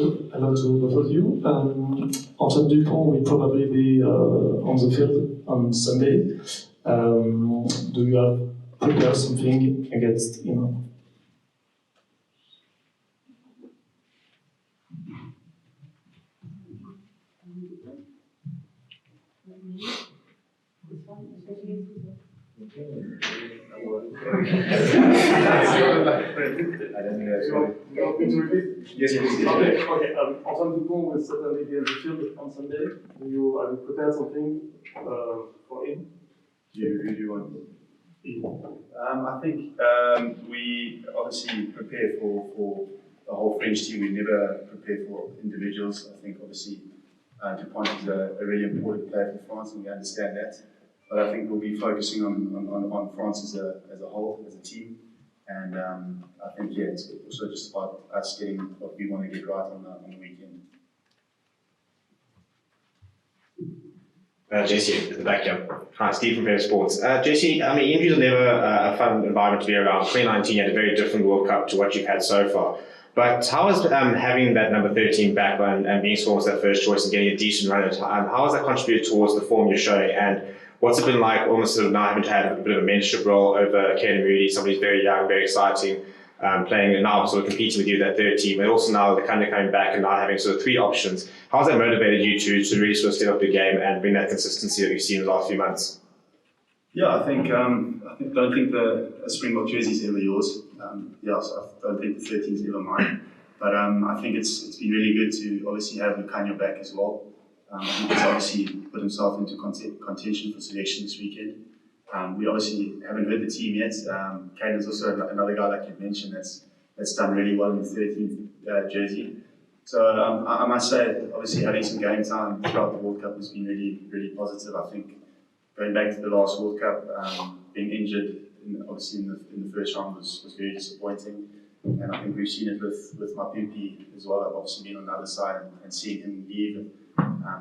Hello to both of you. Antoine Dupont will probably be on the field on Sunday. Do you have prepared something against him? Yes, please. Okay. Antoine Dupont will certainly be on the field on Sunday. Have you prepared something for him? Do you want? I think we obviously prepare for the whole French team. We never prepare for individuals. I think obviously Dupont is a really important player for France, and we understand that. But I think we'll be focusing on France as a whole, as a team. And I think, yeah, it's also just about us getting what we want to get right on the weekend. Jesse, at the back here. Hi, Steve from BOYLESPORTS. Jesse, I mean, injuries are never a fun environment to be around. 2019 had a very different World Cup to what you've had so far. But how is having that number 13 back and being sworn as that first choice and getting a decent run at time, how has that contributed towards the form you're showing? And what's it been like almost sort of now having to have a bit of a mentorship role over Caden Moody, somebody who's very young, very exciting, playing and now sort of competing with you at that third team, and also now they're kind of coming back and now having sort of 3 options. How has that motivated you to really sort of step up your game and bring that consistency that we've seen in the last few months? Yeah, I don't think the Springbok jersey is ever yours. So I don't think the 13 is ever mine. But I think it's been really good to obviously have Lucanio back as well. I think he's obviously put himself into contention for selection this weekend. We obviously haven't heard the team yet. Caden's also another guy, like you mentioned, that's done really well in the 13th jersey. So I must say, obviously having some game time throughout the World Cup has been really, really positive. I think going back to the last World Cup, being injured obviously in the first round was very disappointing. And I think we've seen it with my Pimpy as well. I've obviously been on the other side and seeing him leave.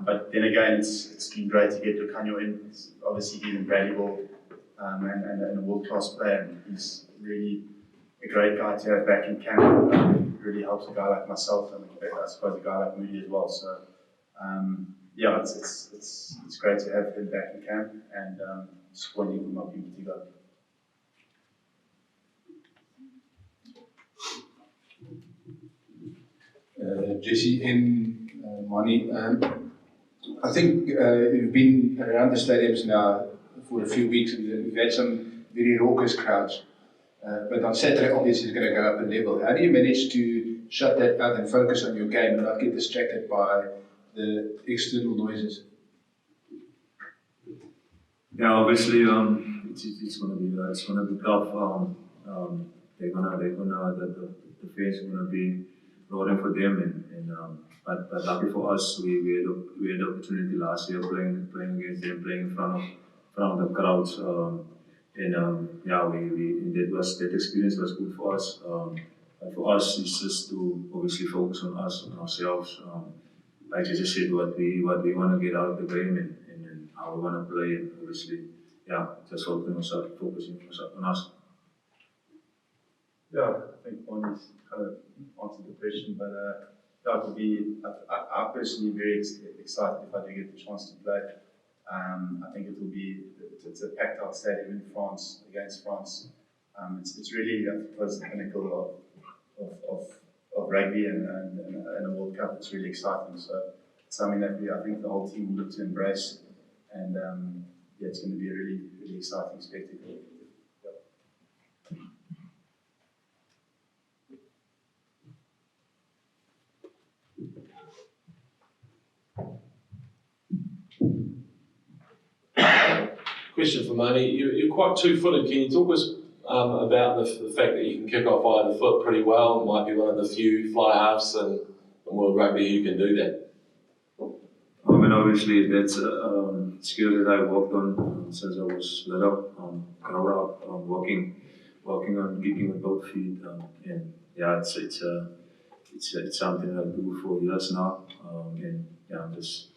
But then again, it's been great to get Lucanio in. Obviously, he's invaluable and a world-class player. And he's really a great guy to have back in camp. It really helps a guy like myself and I suppose a guy like Moody as well. So yeah, it's great to have him back in camp and disappointing for my Pimpy to go. Jesse and Manie, I think you've been around the stadiums now for a few weeks and we've had some very raucous crowds. But on Saturday, obviously, it's going to go up a level. How do you manage to shut that out and focus on your game and not get distracted by the external noises? Yeah, obviously, it's going to be tough. The fans are going to be rooting for them, but lucky for us, we had the opportunity last year playing against them, playing in front of the crowds, that experience was good for us. But for us, it's just to obviously focus on us, on ourselves. Like you just said, what we want to get out of the game and how we want to play, and obviously, just focusing on us. Yeah, I think Bonnie's kind of answered the question, but it would be, I personally very excited if I do get the chance to play. I think it will be, it's a packed out stadium in France, against France. It's really, I suppose, the pinnacle of rugby and a World Cup. It's really exciting. So it's something that I think the whole team will look to embrace. And it's going to be a really, really exciting spectacle. Question for Manie. You're quite two-footed. Can you talk us about the fact that you can kick off either foot pretty well? Might be one of the few fly halves in World Rugby who can do that. I mean, obviously that's a skill that I worked on since I was little. Growing up, working on kicking with both feet, and it's something I do for years now. I'm just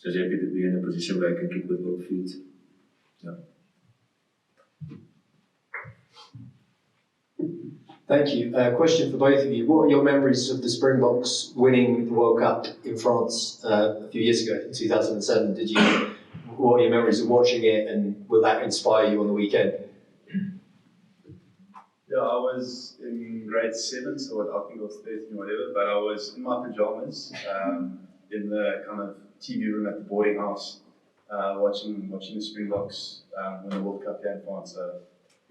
happy to be in a position where I can kick with both feet. Yeah. Thank you. Question for both of you. What are your memories of the Springboks winning the World Cup in France a few years ago, in 2007? What are your memories of watching it, and will that inspire you on the weekend? Yeah, I was in grade 7, so I think I was 13 or whatever, but I was in my pajamas in the kind of TV room at the boarding house watching the Springboks win the World Cup here in France.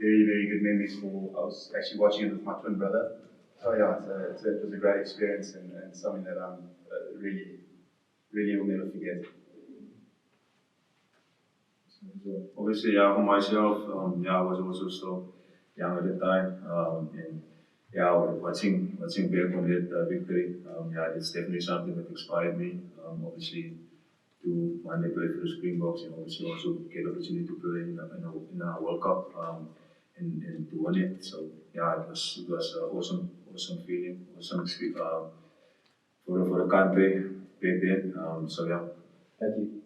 Very, very good memories. I was actually watching it with my twin brother. So yeah, it was a great experience and something that I'm really will never forget. So obviously, yeah, for myself, I was also still young at the time, and yeah, watching back on that victory, it's definitely something that inspired me. Obviously, to one day play for the Springboks, and obviously also get the opportunity to play in a World Cup, and to win it. So yeah, it was an awesome feeling, awesome for the country back then. So yeah. Thank you.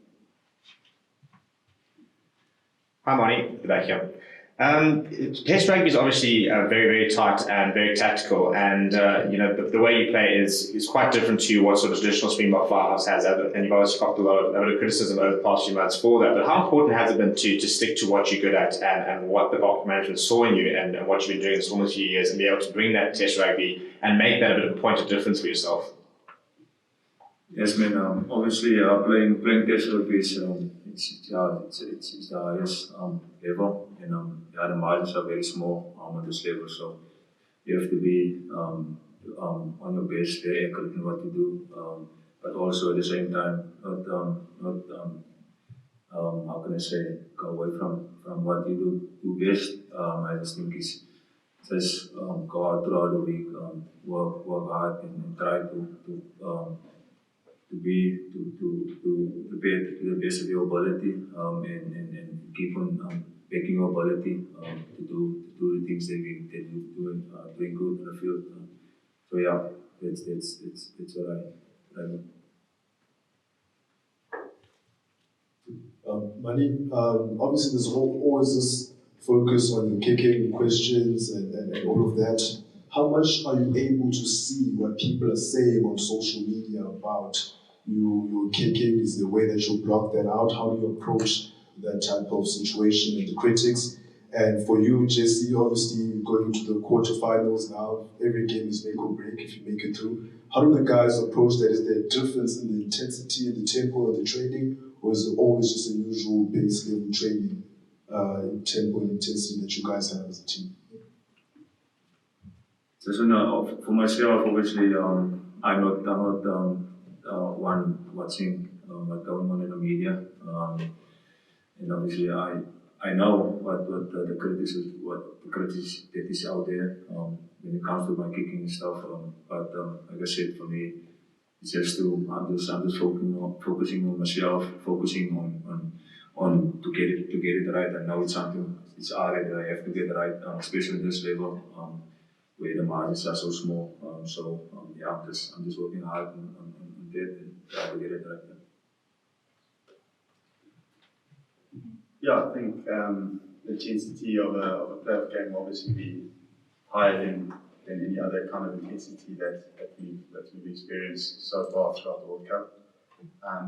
Hi, Manie, back here. Test rugby is obviously very, very tight and very tactical, and the way you play is quite different to what sort of traditional Springbok firehouse has, and you've obviously got a lot of criticism over the past few months for that. But how important has it been to stick to what you're good at and what the Bok management saw in you and what you've been doing this almost few years, and be able to bring that Test rugby and make that a bit of a point of difference for yourself? Yes, man. Obviously, playing Test rugby is it's the highest level, and the margins are very small on this level, so you have to be on your best, very accurate in what you do, but also at the same time not how can I say, go away from what you do best. I just think it's just go out throughout the week, work hard and try to prepare to the best of your ability, and keep on backing your ability to do the things that you doing good on the field. So yeah, that's what I know. Manie, obviously there's always this focus on your kicking questions and all of that. How much are you able to see what people are saying on social media about your kicking? Is the way that you block that out? How do you approach that type of situation and the critics? And for you, Jesse, obviously going to the quarterfinals now, every game is make or break if you make it through. How do the guys approach that? Is there a difference in the intensity and the tempo of the training, or is it always just a usual base level training in tempo and intensity that you guys have as a team? So no, for myself, obviously, I'm not one watching what's going on in the media, and obviously I know what the criticism that is out there when it comes to my kicking and stuff. But like I said, for me, it's just I'm just focusing on myself, focusing on to get it right. I know it's already that I have to get it right, especially at this level. Where the margins are so small, yeah, I'm just working hard on that and try to get it right. Yeah, I think the intensity of a playoff game will obviously be higher than any other kind of intensity that we've experienced so far throughout the World Cup.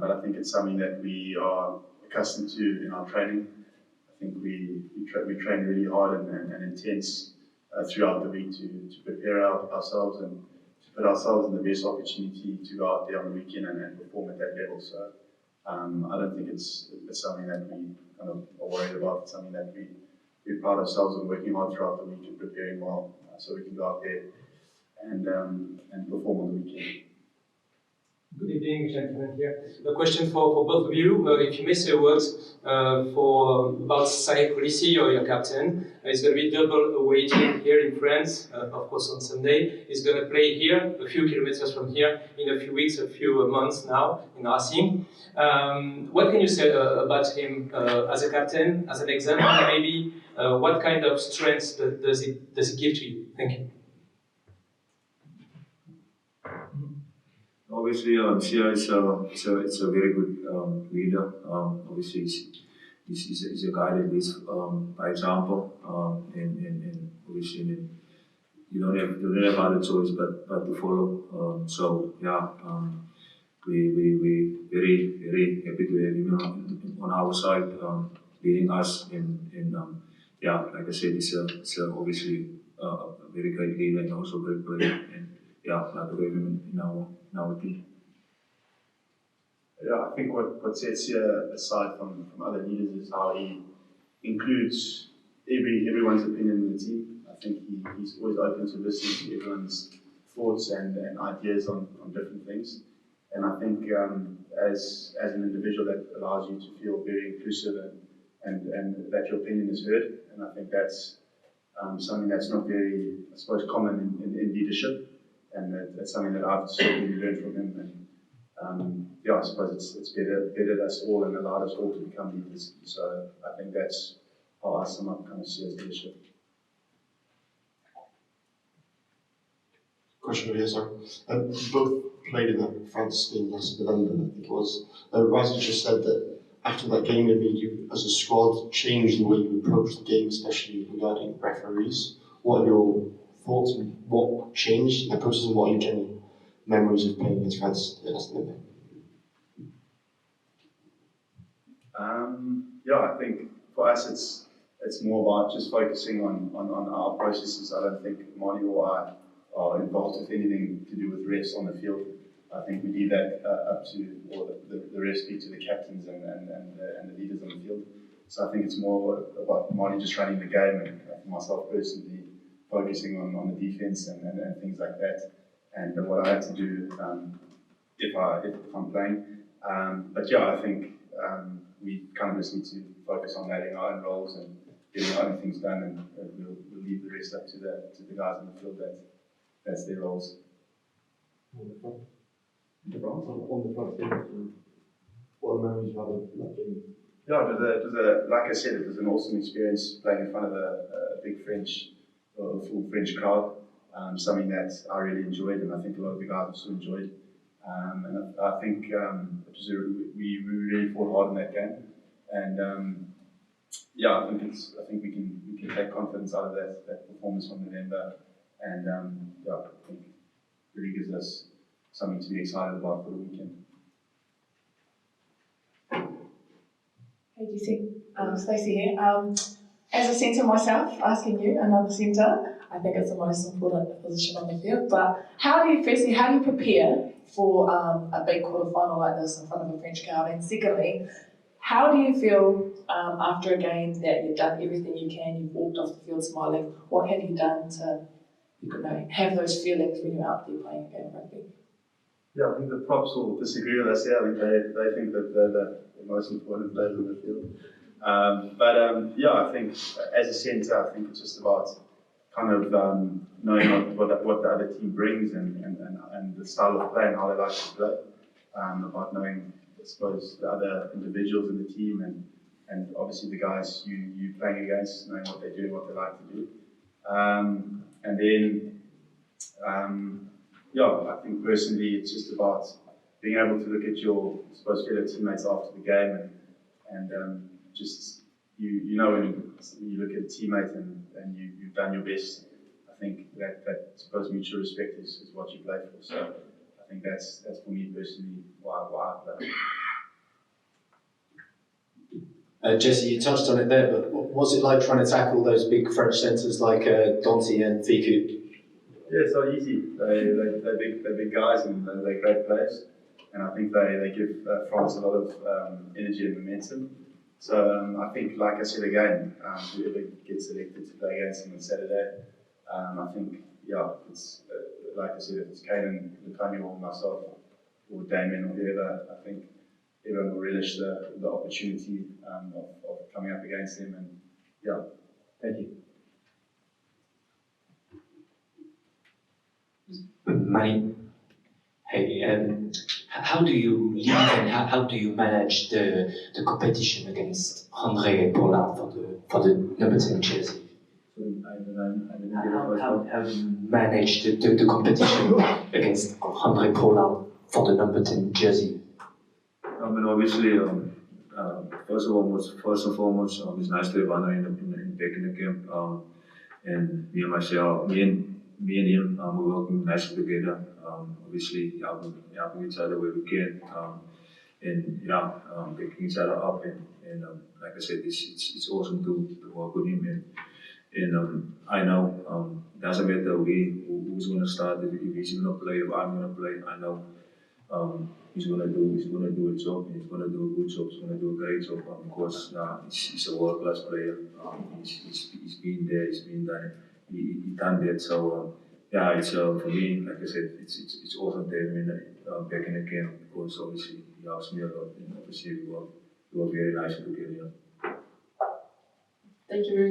But I think it's something that we are accustomed to in our training. I think we train really hard and intense throughout the week to prepare ourselves and to put ourselves in the best opportunity to go out there on the weekend and perform at that level. So I don't think it's something that we kind of are worried about. It's something that we pride ourselves on working hard throughout the week and preparing well so we can go out there and perform on the weekend. Good evening, gentlemen here. A question for both of you. If you may say words about Saïd Policy or your captain, it's going to be double awaiting here in France, of course on Sunday. He's going to play here, a few kilometers from here, in a few weeks, a few months now, in Racing. What can you say about him as a captain, as an example, maybe? What kind of strengths does he give to you? Thank you. Obviously, Sia is a very good leader. Obviously, he's a guy that leads by example, and obviously you don't have other choice but to follow. So yeah, we very happy to have him on our side, leading us in yeah, like I said, he's obviously a very great leader and also a great player, and yeah, like to have him in our team. Yeah, I think what sets here aside from other leaders is how he includes everyone's opinion in the team. I think he's always open to listening to everyone's thoughts and ideas on different things. And I think as an individual, that allows you to feel very inclusive and that your opinion is heard. And I think that's something that's not very, I suppose, common in leadership. And that's something that I've certainly learned from him. And yeah, I suppose it's bettered us all and allowed us all to become leaders. So I think that's how I sum up kind of see as leadership. Question over here, sorry. Both played in that France game last November, I think it was. Varsity just said that after that game it made you, as a squad, change the way you approach the game, especially regarding referees. What are your thoughts? What changed in the process, and what are your general memories of playing against France last November? Yeah, I think for us it's more about just focusing on our processes. I don't think Manie or I are involved with anything to do with refs on the field. I think we leave that up to, or the refs speak to the captains and the leaders on the field. So I think it's more about Manie just running the game, and myself personally focusing on the defense and things like that, and what I have to do if I'm playing. But yeah, I think we kind of just need to focus on adding our own roles and getting our own things done, and we'll leave the rest up to the guys on the field. That's their roles. On the front. On the front. What memories you have of that game? Yeah, it was like I said, it was an awesome experience playing in front of a big French, or a full French crowd. Something that I really enjoyed, and I think a lot of the guys also enjoyed. And I think we really fought hard in that game, and yeah, I think we can take confidence out of that performance from November, and yeah, I think it really gives us something to be excited about for the weekend. Hey GC, Stacey here. As a centre myself, asking you, another centre, I think it's the most important position on the field. But how do you prepare for a big quarter-final like this in front of a French crowd? And secondly, how do you feel after a game that you've done everything you can, you've walked off the field smiling? What have you done to have those feelings when you're out there playing a game of rugby? Yeah, I think the props will disagree with us here. I think they think that they're the most important players on the field. But yeah, I think as a centre, I think it's just about kind of knowing what the other team brings and the style of play and how they like to play. About knowing, I suppose, the other individuals in the team and obviously the guys you playing against, knowing what they do and what they like to do. And then, yeah, I think personally it's just about being able to look at your, I suppose, fellow teammates after the game and just, you know, when you look at a teammate and you've done your best, I think that I suppose mutual respect is what you play for. So I think that's for me personally why I play. Jesse, you touched on it there, but what was it like trying to tackle those big French centres like Danty and Fiku? Yeah, it's not easy. They're big guys and they're great players, and I think they give France a lot of energy and momentum. So I think, like I said again, whoever gets selected to play against them on Saturday, I think, yeah, it's like I said, if it's Caden, Lukanya, or myself, or Damien, or whoever, I think everyone will relish the opportunity of coming up against them, and yeah. Thank you. Manie, hey, how do you lead and how do you manage the competition against André Pollard for the number 10 jersey? How do you manage the competition against André Pollard for the number 10 jersey? I mean, obviously, first and foremost, it's nice to have André back in the camp, and me and me and him, we're working nicely together. Obviously, helping each other where we can, and picking each other up. And like I said, it's awesome to work with him. And I know it doesn't matter who's going to start, if he's going to play, if I'm going to play. I know he's going to do a job. He's going to do a good job. He's going to do a great job. Because he's a world-class player. He's been there. He's been done. He done that. So it's for me, like I said, it's awesome to have him back in the camp, because obviously he helps me a lot, and obviously we work very nicely together. Thank you very much.